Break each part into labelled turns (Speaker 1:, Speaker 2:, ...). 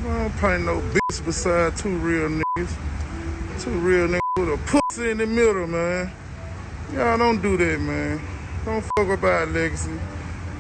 Speaker 1: I don't paint no bitch beside two real niggas. Two real niggas with a pussy in the middle, man. Y'all don't do that, man. Don't fuck about legacy.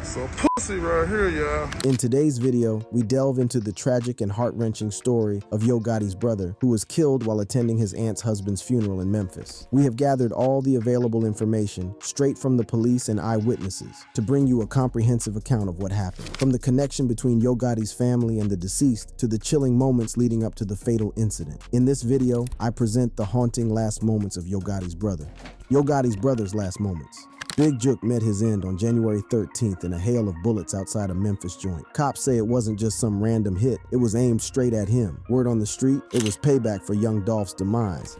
Speaker 1: It's a pussy right here, y'all.
Speaker 2: In today's video, we delve into the tragic and heart-wrenching story of Yo Gotti's brother, who was killed while attending his aunt's husband's funeral in Memphis. We have gathered all the available information straight from the police and eyewitnesses to bring you a comprehensive account of what happened. From the connection between Yo Gotti's family and the deceased to the chilling moments leading up to the fatal incident. In this video, I present the haunting last moments of Yo Gotti's brother. Yo Gotti's brother's last moments. Big Jook met his end on January 13th in a hail of bullets outside a Memphis joint. Cops say it wasn't just some random hit, it was aimed straight at him. Word on the street, it was payback for young Dolph's demise.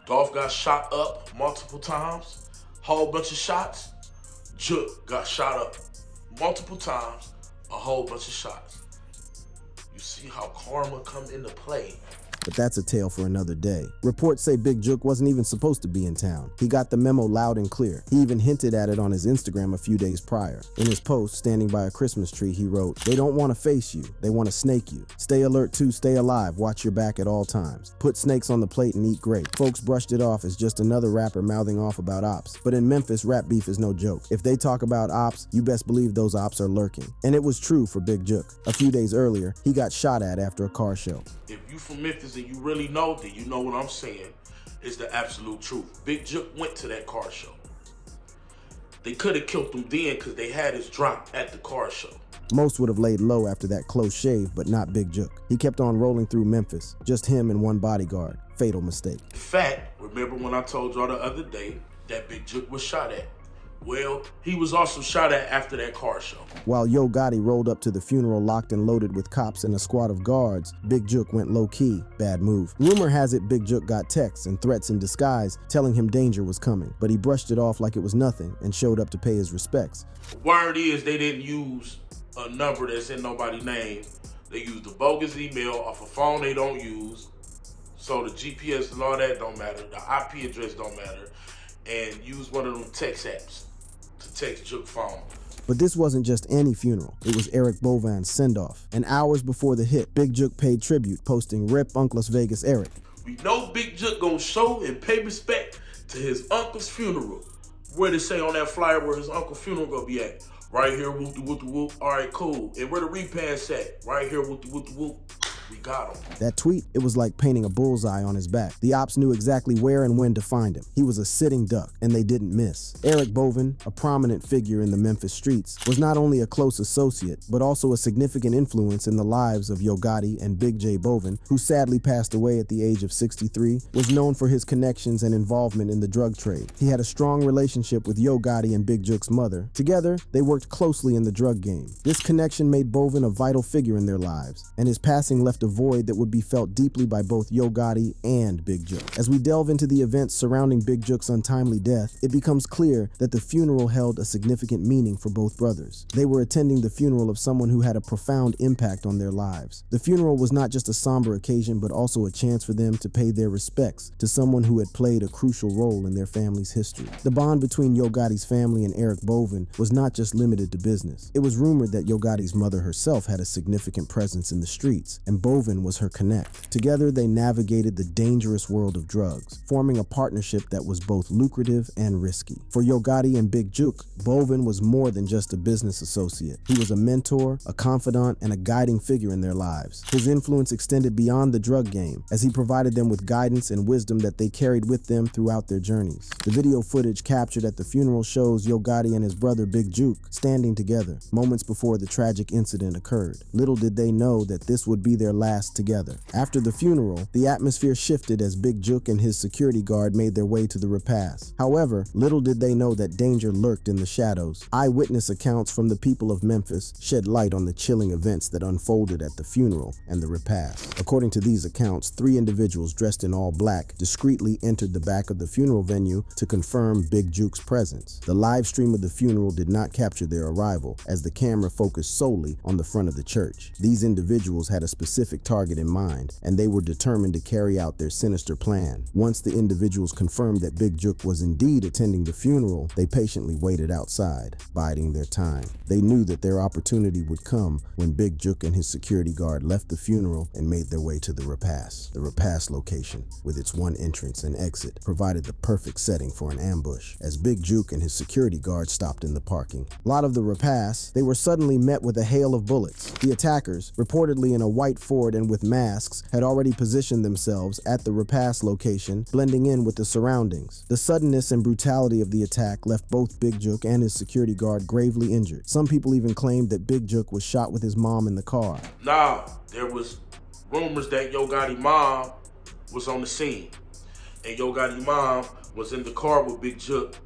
Speaker 3: Dolph got shot up multiple times, whole bunch of shots. Jook got shot up multiple times, a whole bunch of shots. You see how karma come into play.
Speaker 2: But that's a tale for another day. Reports say Big Jook wasn't even supposed to be in town. He got the memo loud and clear. He even hinted at it on his Instagram a few days prior. In his post, standing by a Christmas tree, he wrote, "They don't want to face you, they want to snake you. Stay alert to stay alive, watch your back at all times. Put snakes on the plate and eat great." Folks brushed it off as just another rapper mouthing off about ops. But in Memphis, rap beef is no joke. If they talk about ops, you best believe those ops are lurking. And it was true for Big Jook. A few days earlier, he got shot at after a car show.
Speaker 3: If you from Memphis and you really know, then you know what I'm saying is the absolute truth. Big Jook went to that car show. They could have killed him then because they had his drop at the car show.
Speaker 2: Most would have laid low after that close shave, but not Big Jook. He kept on rolling through Memphis, just him and one bodyguard. Fatal mistake.
Speaker 3: In fact, remember when I told y'all the other day that Big Jook was shot at? Well, he was also shot at after that car show.
Speaker 2: While Yo Gotti rolled up to the funeral locked and loaded with cops and a squad of guards, Big Jook went low-key. Bad move. Rumor has it Big Jook got texts and threats in disguise telling him danger was coming, but he brushed it off like it was nothing and showed up to pay his respects.
Speaker 3: Word is they didn't use a number that's in nobody's name. They used a bogus email off a phone they don't use. So the GPS and all that don't matter. The IP address don't matter. And use one of them text apps to text Jook's phone.
Speaker 2: But this wasn't just any funeral. It was Eric Bovin's send-off. And hours before the hit, Big Jook paid tribute, posting "Rip Unc Las Vegas Eric."
Speaker 3: We know Big Jook gonna show and pay respect to his uncle's funeral. Where they say on that flyer where his uncle's funeral gonna be at? Right here, whoop de whoop de whoop. All right, cool. And where the repass at? Right here, whoop de whoop de whoop. We got him.
Speaker 2: That tweet, it was like painting a bullseye on his back. The ops knew exactly where and when to find him. He was a sitting duck, and they didn't miss. Eric Bovin, a prominent figure in the Memphis streets, was not only a close associate, but also a significant influence in the lives of Yo Gotti and Big J Bovin, who sadly passed away at the age of 63, was known for his connections and involvement in the drug trade. He had a strong relationship with Yo Gotti and Big Jook's mother. Together, they worked closely in the drug game. This connection made Bovin a vital figure in their lives, and his passing left a void that would be felt deeply by both Yo Gotti and Big Jook. As we delve into the events surrounding Big Jook's untimely death, it becomes clear that the funeral held a significant meaning for both brothers. They were attending the funeral of someone who had a profound impact on their lives. The funeral was not just a somber occasion, but also a chance for them to pay their respects to someone who had played a crucial role in their family's history. The bond between Yo Gotti's family and Eric Bovin was not just limited to business. It was rumored that Yo Gotti's mother herself had a significant presence in the streets, and Bovin was her connect. Together, they navigated the dangerous world of drugs, forming a partnership that was both lucrative and risky. For Yo Gotti and Big Jook, Bovin was more than just a business associate. He was a mentor, a confidant, and a guiding figure in their lives. His influence extended beyond the drug game, as he provided them with guidance and wisdom that they carried with them throughout their journeys. The video footage captured at the funeral shows Yo Gotti and his brother Big Jook standing together, moments before the tragic incident occurred. Little did they know that this would be their last together. After the funeral, the atmosphere shifted as Big Jook and his security guard made their way to the repast. However, little did they know that danger lurked in the shadows. Eyewitness accounts from the people of Memphis shed light on the chilling events that unfolded at the funeral and the repast. According to these accounts, 3 individuals dressed in all black discreetly entered the back of the funeral venue to confirm Big Jook's presence. The live stream of the funeral did not capture their arrival, as the camera focused solely on the front of the church. These individuals had a specific specific target in mind, and they were determined to carry out their sinister plan. Once the individuals confirmed that Big Jook was indeed attending the funeral, they patiently waited outside, biding their time. They knew that their opportunity would come when Big Jook and his security guard left the funeral and made their way to the repast. The repast location, with its one entrance and exit, provided the perfect setting for an ambush. As Big Jook and his security guard stopped in the parking lot of the repast, they were suddenly met with a hail of bullets. The attackers, reportedly in a white Ford and with masks, had already positioned themselves at the repast location, blending in with the surroundings. The suddenness and brutality of the attack left both Big Jook and his security guard gravely injured. Some people even claimed that Big Jook was shot with his mom in the car.
Speaker 3: Nah, there was rumors that Yo Gotti mom was on the scene. And Yo Gotti mom was in the car with Big Jook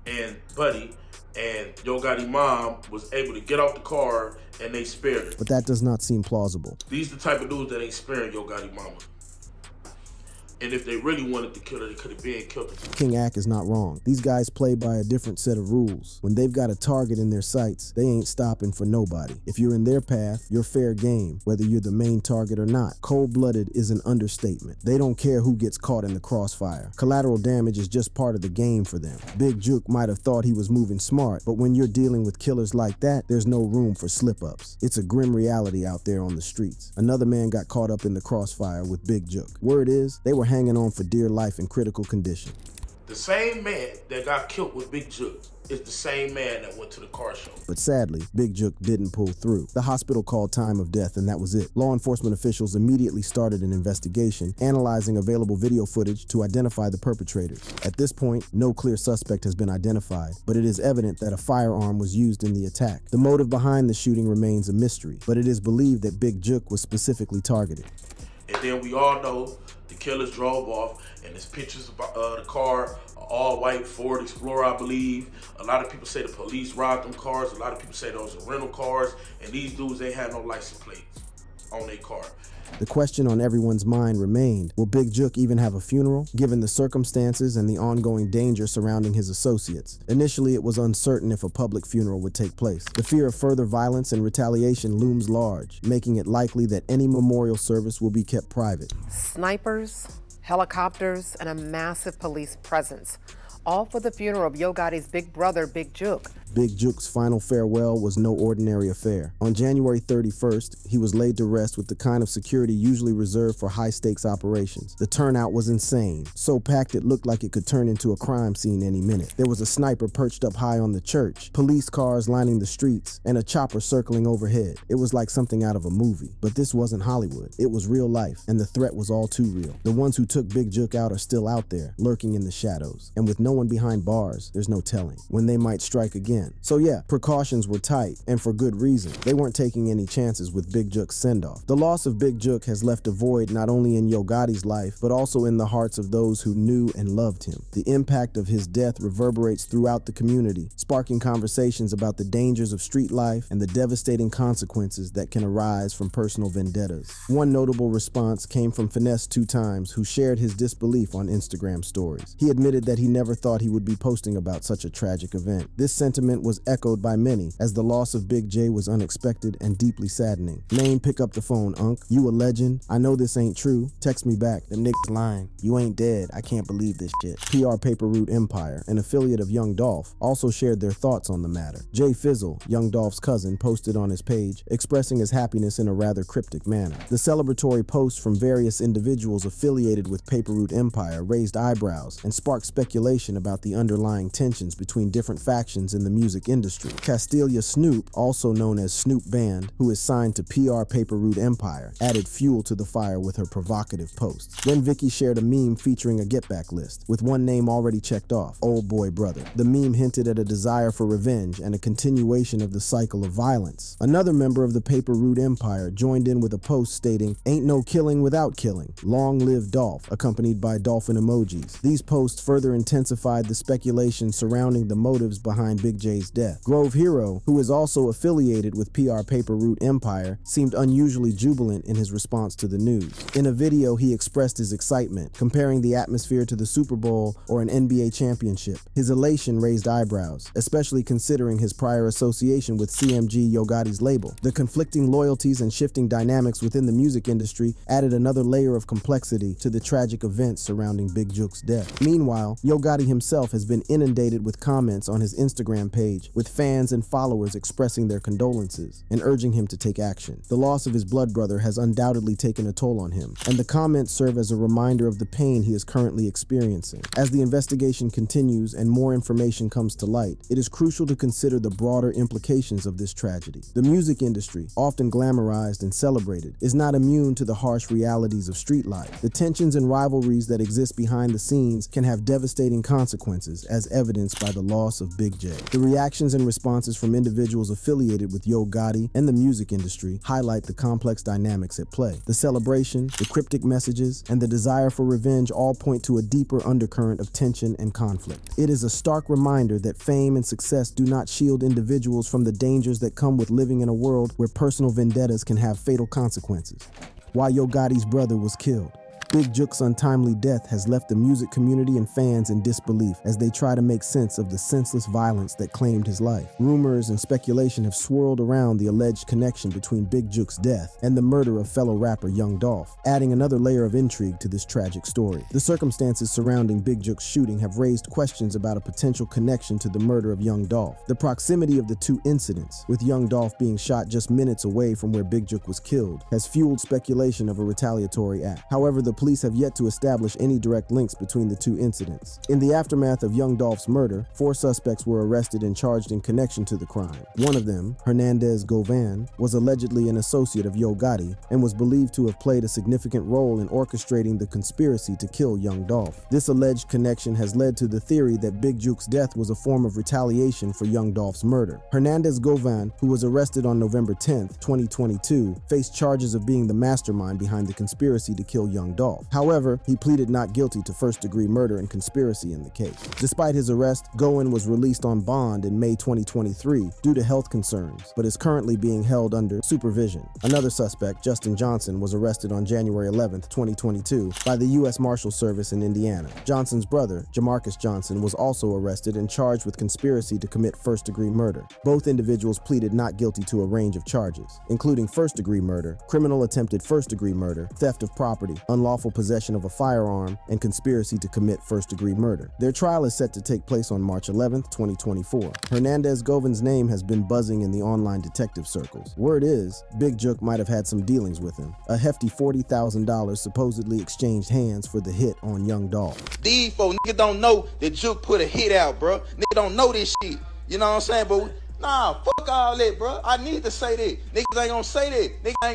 Speaker 3: and Buddy. And Yo Gotti mom was able to get out the car and they spared her.
Speaker 2: But that does not seem plausible.
Speaker 3: These the type of dudes that ain't sparing Yo Gotti mama. And if they really wanted to kill her, they could have been killed her.
Speaker 2: King Ak is not wrong. These guys play by a different set of rules. When they've got a target in their sights, they ain't stopping for nobody. If you're in their path, you're fair game, whether you're the main target or not. Cold-blooded is an understatement. They don't care who gets caught in the crossfire. Collateral damage is just part of the game for them. Big Jook might have thought he was moving smart, but when you're dealing with killers like that, there's no room for slip-ups. It's a grim reality out there on the streets. Another man got caught up in the crossfire with Big Jook. Word is, they were hanging on for dear life in critical condition.
Speaker 3: The same man that got killed with Big Jook is the same man that went to the car show.
Speaker 2: But sadly, Big Jook didn't pull through. The hospital called time of death, and that was it. Law enforcement officials immediately started an investigation, analyzing available video footage to identify the perpetrators. At this point, no clear suspect has been identified, but it is evident that a firearm was used in the attack. The motive behind the shooting remains a mystery, but it is believed that Big Jook was specifically targeted.
Speaker 3: And then we all know the killers drove off, and there's pictures of the car, all white Ford Explorer, I believe. A lot of people say the police robbed them cars. A lot of people say those are rental cars, and these dudes, they had no license plates on their car.
Speaker 2: The question on everyone's mind remained, will Big Jook even have a funeral, given the circumstances and the ongoing danger surrounding his associates? Initially, it was uncertain if a public funeral would take place. The fear of further violence and retaliation looms large, making it likely that any memorial service will be kept private.
Speaker 4: Snipers, helicopters, and a massive police presence, all for the funeral of Yo Gotti's big brother, Big Jook.
Speaker 2: Big Jook's final farewell was no ordinary affair. On January 31st, he was laid to rest with the kind of security usually reserved for high-stakes operations. The turnout was insane, so packed it looked like it could turn into a crime scene any minute. There was a sniper perched up high on the church, police cars lining the streets, and a chopper circling overhead. It was like something out of a movie. But this wasn't Hollywood. It was real life, and the threat was all too real. The ones who took Big Jook out are still out there, lurking in the shadows. And with no one behind bars, there's no telling when they might strike again. So yeah, precautions were tight, and for good reason. They weren't taking any chances with Big Jook's send-off. The loss of Big Jook has left a void not only in Yo Gotti's life, but also in the hearts of those who knew and loved him. The impact of his death reverberates throughout the community, sparking conversations about the dangers of street life and the devastating consequences that can arise from personal vendettas. One notable response came from Finesse 2 Times, who shared his disbelief on Instagram stories. He admitted that he never thought he would be posting about such a tragic event. This sentiment was echoed by many, as the loss of Big J was unexpected and deeply saddening. Lane, pick up the phone, Unc. You a legend. I know this ain't true. Text me back. Them niggas lying. You ain't dead. I can't believe this shit. PR Paper Route Empire, an affiliate of Young Dolph, also shared their thoughts on the matter. Jay Fizzle, Young Dolph's cousin, posted on his page, expressing his happiness in a rather cryptic manner. The celebratory posts from various individuals affiliated with Paper Route Empire raised eyebrows and sparked speculation about the underlying tensions between different factions in the music industry. Castilia Snoop, also known as Snoop Band, who is signed to PR Paper Route Empire, added fuel to the fire with her provocative posts. Then Vicky shared a meme featuring a get back list, with one name already checked off, Old Boy Brother. The meme hinted at a desire for revenge and a continuation of the cycle of violence. Another member of the Paper Route Empire joined in with a post stating, "Ain't no killing without killing. Long live Dolph," accompanied by dolphin emojis. These posts further intensified the speculation surrounding the motives behind Big J J's death. Grove Hero, who is also affiliated with PR Paper Route Empire, seemed unusually jubilant in his response to the news. In a video, he expressed his excitement, comparing the atmosphere to the Super Bowl or an NBA championship. His elation raised eyebrows, especially considering his prior association with CMG Yo Gotti's label. The conflicting loyalties and shifting dynamics within the music industry added another layer of complexity to the tragic events surrounding Big Juke's death. Meanwhile, Yo Gotti himself has been inundated with comments on his Instagram page, with fans and followers expressing their condolences and urging him to take action. The loss of his blood brother has undoubtedly taken a toll on him, and the comments serve as a reminder of the pain he is currently experiencing. As the investigation continues and more information comes to light, it is crucial to consider the broader implications of this tragedy. The music industry, often glamorized and celebrated, is not immune to the harsh realities of street life. The tensions and rivalries that exist behind the scenes can have devastating consequences, as evidenced by the loss of Big J. The reactions and responses from individuals affiliated with Yo Gotti and the music industry highlight the complex dynamics at play. The celebration, the cryptic messages, and the desire for revenge all point to a deeper undercurrent of tension and conflict. It is a stark reminder that fame and success do not shield individuals from the dangers that come with living in a world where personal vendettas can have fatal consequences. Why Yo Gotti's brother was killed. Big Juke's untimely death has left the music community and fans in disbelief as they try to make sense of the senseless violence that claimed his life. Rumors and speculation have swirled around the alleged connection between Big Juke's death and the murder of fellow rapper Young Dolph, adding another layer of intrigue to this tragic story. The circumstances surrounding Big Juke's shooting have raised questions about a potential connection to the murder of Young Dolph. The proximity of the two incidents, with Young Dolph being shot just minutes away from where Big Juke was killed, has fueled speculation of a retaliatory act. However, the police have yet to establish any direct links between the two incidents. In the aftermath of Young Dolph's murder, 4 suspects were arrested and charged in connection to the crime. One of them, Hernandez Govan, was allegedly an associate of Yo Gotti and was believed to have played a significant role in orchestrating the conspiracy to kill Young Dolph. This alleged connection has led to the theory that Big Juke's death was a form of retaliation for Young Dolph's murder. Hernandez Govan, who was arrested on November 10, 2022, faced charges of being the mastermind behind the conspiracy to kill Young Dolph. However, he pleaded not guilty to first-degree murder and conspiracy in the case. Despite his arrest, Gowan was released on bond in May 2023 due to health concerns, but is currently being held under supervision. Another suspect, Justin Johnson, was arrested on January 11, 2022 by the U.S. Marshal Service in Indiana. Johnson's brother, Jamarcus Johnson, was also arrested and charged with conspiracy to commit first-degree murder. Both individuals pleaded not guilty to a range of charges, including first-degree murder, criminal attempted first-degree murder, theft of property, unlawful possession of a firearm, and conspiracy to commit first-degree murder. Their trial is set to take place on March 11, 2024. Hernandez Govan's name has been buzzing in the online detective circles. Word is, Big Juke might have had some dealings with him. A hefty $40,000 supposedly exchanged hands for the hit on Young Dolph.
Speaker 5: These folks niggas don't know that Juke put a hit out, bro. Nigga don't know this shit. You know what I'm saying? But nah, fuck all that, bro. I need to say that. Niggas ain't gonna say that. Nigga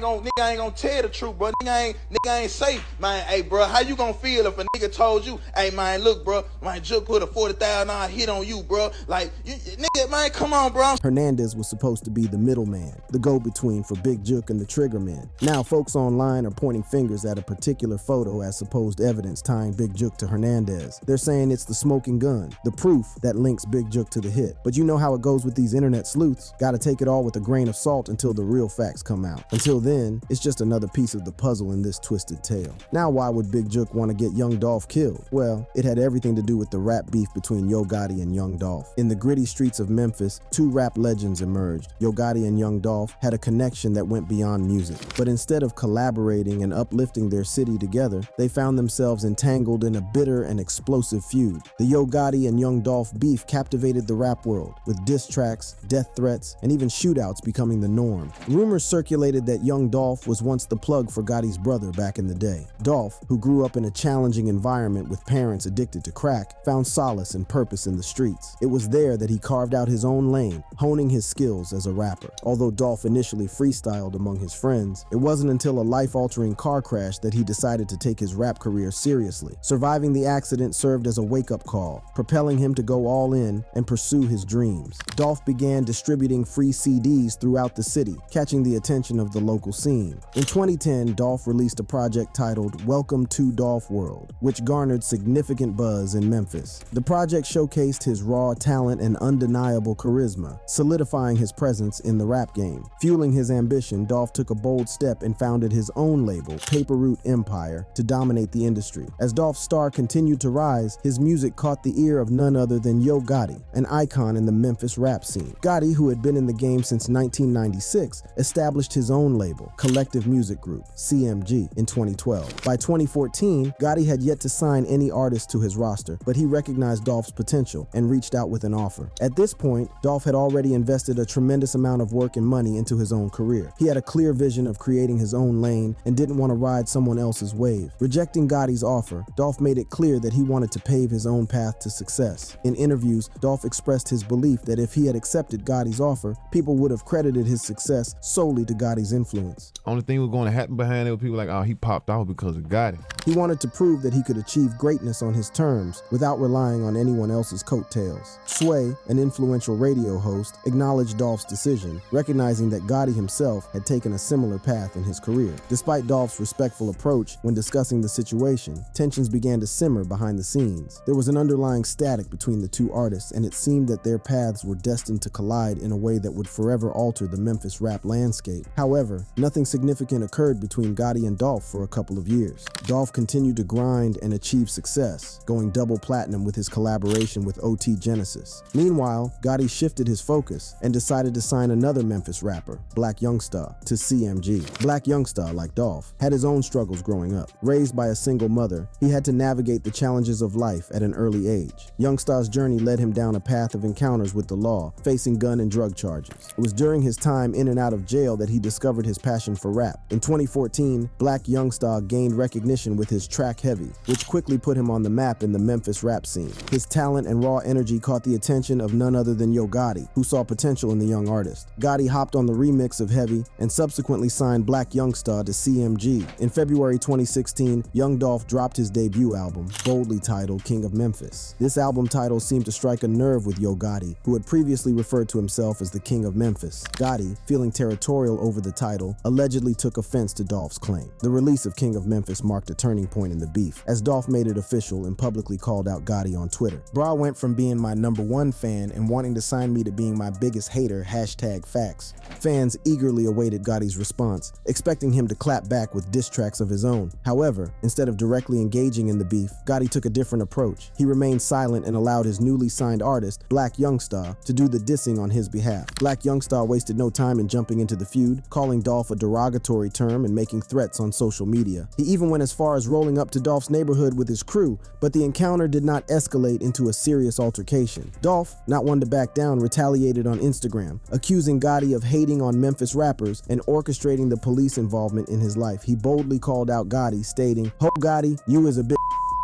Speaker 5: ain't gonna tell the truth, bro. Nigga ain't say, man, hey, bro, how you gonna feel if a nigga told you, hey, man, look, bro, my Juke put a $40,000 hit on you, bro. Like, nigga, man, come on, bro.
Speaker 2: Hernandez was supposed to be the middleman, the go-between for Big Juke and the trigger men. Now, folks online are pointing fingers at a particular photo as supposed evidence tying Big Juke to Hernandez. They're saying it's the smoking gun, the proof that links Big Juke to the hit. But you know how it goes with these internet sleuths. Gotta take it all with a grain of salt until the real facts come out. Until then, it's just another piece of the puzzle in this twisted tale. Now, why would Big Juke want to get Young Dolph killed? Well, it had everything to do with the rap beef between Yo Gotti and Young Dolph. In the gritty streets of Memphis, 2 rap legends emerged. Yo Gotti and Young Dolph had a connection that went beyond music. But instead of collaborating and uplifting their city together, they found themselves entangled in a bitter and explosive feud. The Yo Gotti and Young Dolph beef captivated the rap world, with diss tracks, death threats, and even shootouts becoming the norm. Rumors circulated that Young Dolph was once the plug for Gotti's brother back in the day. Dolph, who grew up in a challenging environment with parents addicted to crack, found solace and purpose in the streets. It was there that he carved out his own lane, honing his skills as a rapper. Although Dolph initially freestyled among his friends, it wasn't until a life-altering car crash that he decided to take his rap career seriously. Surviving the accident served as a wake-up call, propelling him to go all in and pursue his dreams. Dolph began began distributing free CDs throughout the city, catching the attention of the local scene. In 2010, Dolph released a project titled Welcome to Dolph World, which garnered significant buzz in Memphis. The project showcased his raw talent and undeniable charisma, solidifying his presence in the rap game. Fueling his ambition, Dolph took a bold step and founded his own label, Paper Route Empire, to dominate the industry. As Dolph's star continued to rise, his music caught the ear of none other than Yo Gotti, an icon in the Memphis rap scene. Gotti, who had been in the game since 1996, established his own label, Collective Music Group, CMG, in 2012. By 2014, Gotti had yet to sign any artist to his roster, but he recognized Dolph's potential and reached out with an offer. At this point, Dolph had already invested a tremendous amount of work and money into his own career. He had a clear vision of creating his own lane and didn't want to ride someone else's wave. Rejecting Gotti's offer, Dolph made it clear that he wanted to pave his own path to success. In interviews, Dolph expressed his belief that if he had accepted Gotti's offer, people would have credited his success solely to Gotti's influence.
Speaker 6: Only thing was going to happen behind it was people like, oh, he popped off because of Gotti.
Speaker 2: He wanted to prove that he could achieve greatness on his terms without relying on anyone else's coattails. Sway, an influential radio host, acknowledged Dolph's decision, recognizing that Gotti himself had taken a similar path in his career. Despite Dolph's respectful approach when discussing the situation, tensions began to simmer behind the scenes. There was an underlying static between the two artists, and it seemed that their paths were destined to collide in a way that would forever alter the Memphis rap landscape. However, nothing significant occurred between Gotti and Dolph for a couple of years. Dolph continued to grind and achieve success, going double platinum with his collaboration with OT Genesis. Meanwhile, Gotti shifted his focus and decided to sign another Memphis rapper, Black Youngstar, to CMG. Black Youngstar, like Dolph, had his own struggles growing up. Raised by a single mother, he had to navigate the challenges of life at an early age. Youngstar's journey led him down a path of encounters with the law, facing gun and drug charges. It was during his time in and out of jail that he discovered his passion for rap. In 2014, Black Youngstar gained recognition with his track Heavy, which quickly put him on the map in the Memphis rap scene. His talent and raw energy caught the attention of none other than Yo Gotti, who saw potential in the young artist. Gotti hopped on the remix of Heavy and subsequently signed Black Youngstar to CMG. In February 2016, Young Dolph dropped his debut album, boldly titled King of Memphis. This album title seemed to strike a nerve with Yo Gotti, who had previously referred to himself as the King of Memphis. Gotti, feeling territorial over the title, allegedly took offense to Dolph's claim. The release of King of Memphis marked a turning point in the beef, as Dolph made it official and publicly called out Gotti on Twitter. "Bra went from being my #1 fan and wanting to sign me to being my biggest hater, #facts." Fans eagerly awaited Gotti's response, expecting him to clap back with diss tracks of his own. However, instead of directly engaging in the beef, Gotti took a different approach. He remained silent and allowed his newly signed artist, Black Youngstar, to do the dissing on his behalf. Black Youngstar wasted no time in jumping into the feud, calling Dolph a derogatory term and making threats on social media. He even went as far as rolling up to Dolph's neighborhood with his crew, but the encounter did not escalate into a serious altercation. Dolph, not one to back down, retaliated on Instagram, accusing Gotti of hating on Memphis rappers and orchestrating the police involvement in his life. He boldly called out Gotti, stating, "Ho Gotti, you is a bitch.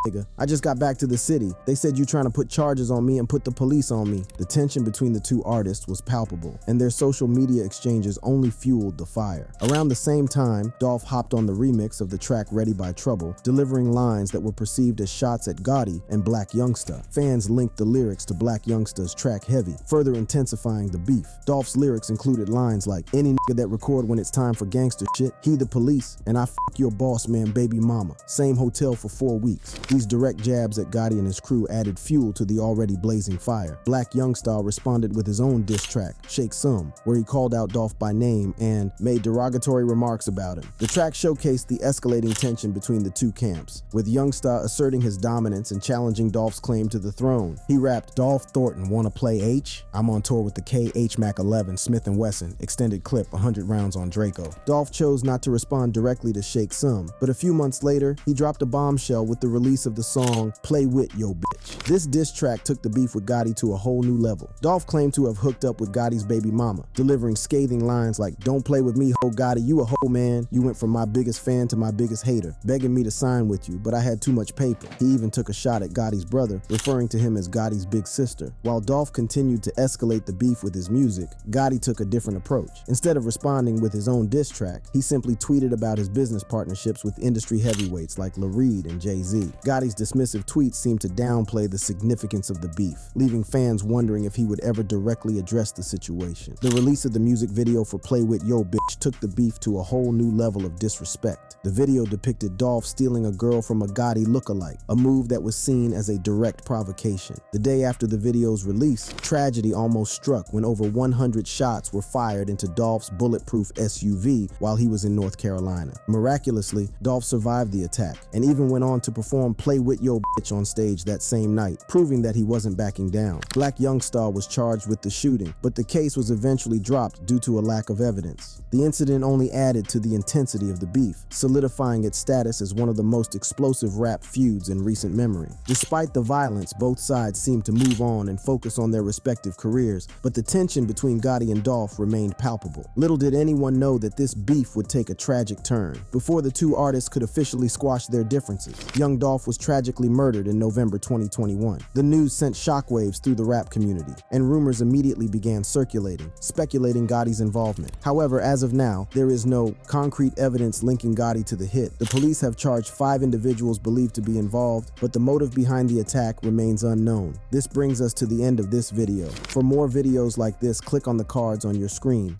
Speaker 2: Nigga, I just got back to the city. They said you trying to put charges on me and put the police on me." The tension between the two artists was palpable, and their social media exchanges only fueled the fire. Around the same time, Dolph hopped on the remix of the track Ready by Trouble, delivering lines that were perceived as shots at Gotti and Black Youngstar. Fans linked the lyrics to Black Youngstar's track Heavy, further intensifying the beef. Dolph's lyrics included lines like, "Any nigga that record when it's time for gangster shit, he the police, and I fuck your boss man baby mama. Same hotel for 4 weeks." These direct jabs at Gotti and his crew added fuel to the already blazing fire. Black Youngstar responded with his own diss track, Shake Some, where he called out Dolph by name and made derogatory remarks about him. The track showcased the escalating tension between the two camps, with Youngstar asserting his dominance and challenging Dolph's claim to the throne. He rapped, "Dolph Thornton, wanna play H? I'm on tour with the KH Mac 11, Smith & Wesson, extended clip, 100 rounds on Draco." Dolph chose not to respond directly to Shake Some, but a few months later, he dropped a bombshell with the release of the song Play With Yo Bitch. This diss track took the beef with Gotti to a whole new level. Dolph claimed to have hooked up with Gotti's baby mama, delivering scathing lines like, "Don't play with me, ho Gotti, you a hoe man. You went from my biggest fan to my biggest hater, begging me to sign with you, but I had too much paper." He even took a shot at Gotti's brother, referring to him as Gotti's big sister. While Dolph continued to escalate the beef with his music, Gotti took a different approach. Instead of responding with his own diss track, he simply tweeted about his business partnerships with industry heavyweights like Lil Reed and Jay-Z. Gotti's dismissive tweets seemed to downplay the significance of the beef, leaving fans wondering if he would ever directly address the situation. The release of the music video for Play With Yo Bitch took the beef to a whole new level of disrespect. The video depicted Dolph stealing a girl from a Gotti lookalike, a move that was seen as a direct provocation. The day after the video's release, tragedy almost struck when over 100 shots were fired into Dolph's bulletproof SUV while he was in North Carolina. Miraculously, Dolph survived the attack and even went on to perform Play With Yo Bitch on stage that same night, proving that he wasn't backing down. Black Youngstar was charged with the shooting, but the case was eventually dropped due to a lack of evidence. The incident only added to the intensity of the beef, solidifying its status as one of the most explosive rap feuds in recent memory. Despite the violence, both sides seemed to move on and focus on their respective careers, but the tension between Gotti and Dolph remained palpable. Little did anyone know that this beef would take a tragic turn. Before the two artists could officially squash their differences, young Dolph was tragically murdered in November 2021. The news sent shockwaves through the rap community, and rumors immediately began circulating, speculating Gotti's involvement. However, as of now, there is no concrete evidence linking Gotti to the hit. The police have charged 5 individuals believed to be involved, but the motive behind the attack remains unknown. This brings us to the end of this video. For more videos like this, click on the cards on your screen.